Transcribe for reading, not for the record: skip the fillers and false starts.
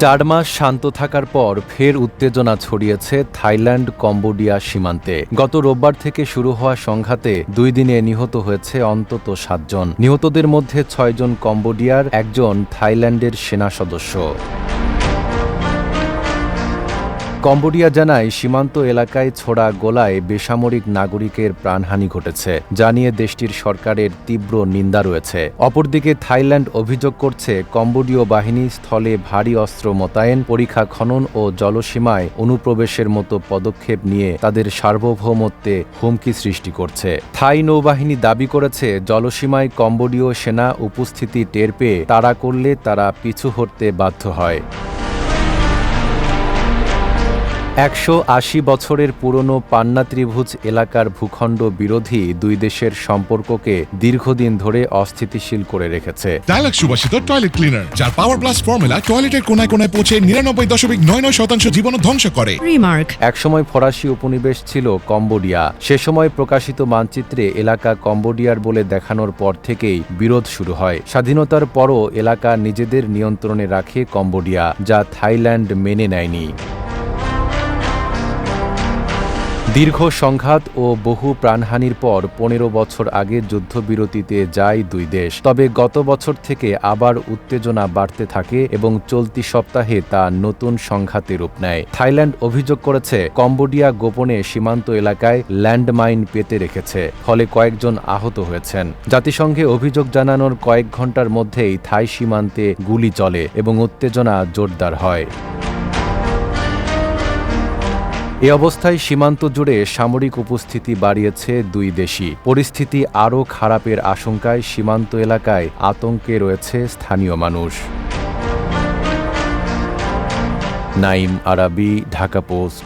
4 মাস শান্ত থাকার পর ফের উত্তেজনা ছড়িয়েছে থাইল্যান্ড কম্বোডিয়া সীমান্তে। গত রোববার থেকে শুরু হওয়া সংঘাতে 2 দিনে নিহত হয়েছে অন্তত 7 জন। নিহতদের মধ্যে 6 জন কম্বোডিয়ার, 1 জন থাইল্যান্ডের সেনা সদস্য। কম্বোডিয়া জানায় সীমান্ত এলাকায় ছোড়া গোলায় বেসামরিক নাগরিকের প্রাণহানি ঘটেছে, যা নিয়ে দেশটির সরকারের তীব্র নিন্দা রয়েছে। অপরদিকে থাইল্যান্ড অভিযোগ করছে কম্বোডীয় বাহিনী স্থলে ভারী অস্ত্র মোতায়েন, পরিখা খনন ও জলসীমায় অনুপ্রবেশের মতো পদক্ষেপ নিয়ে তাদের সার্বভৌমত্বে হুমকি সৃষ্টি করছে। থাই নৌবাহিনী দাবি করেছে জলসীমায় কম্বোডীয় সেনা উপস্থিতি টের পেয়ে তাড়া করলে তারা পিছু হটতে বাধ্য হয়। 180 বছরের পুরনো পান্না ত্রিভুজ এলাকার ভূখণ্ড বিরোধী 2 দেশের সম্পর্ককে দীর্ঘদিন ধরে অস্থিতিশীল করে রেখেছে। ডায়ালগ সুবাসিত টয়লেট ক্লিনার, যার পাওয়ার প্লাস ফর্মুলা টয়লেটের কোনায় কোনায় পৌঁছে 99.99% জীবন ধ্বংস করে। একসময় ফরাসি উপনিবেশ ছিল কম্বোডিয়া। সে সময় প্রকাশিত মানচিত্রে এলাকা কম্বোডিয়ার বলে দেখানোর পর থেকেই বিরোধ শুরু হয়। স্বাধীনতার পরও এলাকা নিজেদের নিয়ন্ত্রণে রাখে কম্বোডিয়া, যা থাইল্যান্ড মেনে নেয়নি। দীর্ঘ সংঘাত ও বহু প্রাণহানির পর 15 বছর আগে যুদ্ধবিরতিতে যায় 2 দেশ। তবে গত বছর থেকে আবার উত্তেজনা বাড়তে থাকে এবং চলতি সপ্তাহে তা নতুন সংঘাতে রূপ নেয়। থাইল্যান্ড অভিযোগ করেছে কম্বোডিয়া গোপনে সীমান্ত এলাকায় ল্যান্ডমাইন পেতে রেখেছে, ফলে কয়েকজন আহত হয়েছেন। জাতিসংঘে অভিযোগ জানানোর কয়েক ঘণ্টার মধ্যেই থাই সীমান্তে গুলি চলে এবং উত্তেজনা জোরদার হয়। এ অবস্থায় সীমান্ত জুড়ে সামরিক উপস্থিতি বাড়িয়েছে 2 দেশই। পরিস্থিতি আরও খারাপের আশঙ্কায় সীমান্ত এলাকায় আতঙ্কে রয়েছে স্থানীয় মানুষ। নাইম আরাবি, ঢাকা পোস্ট।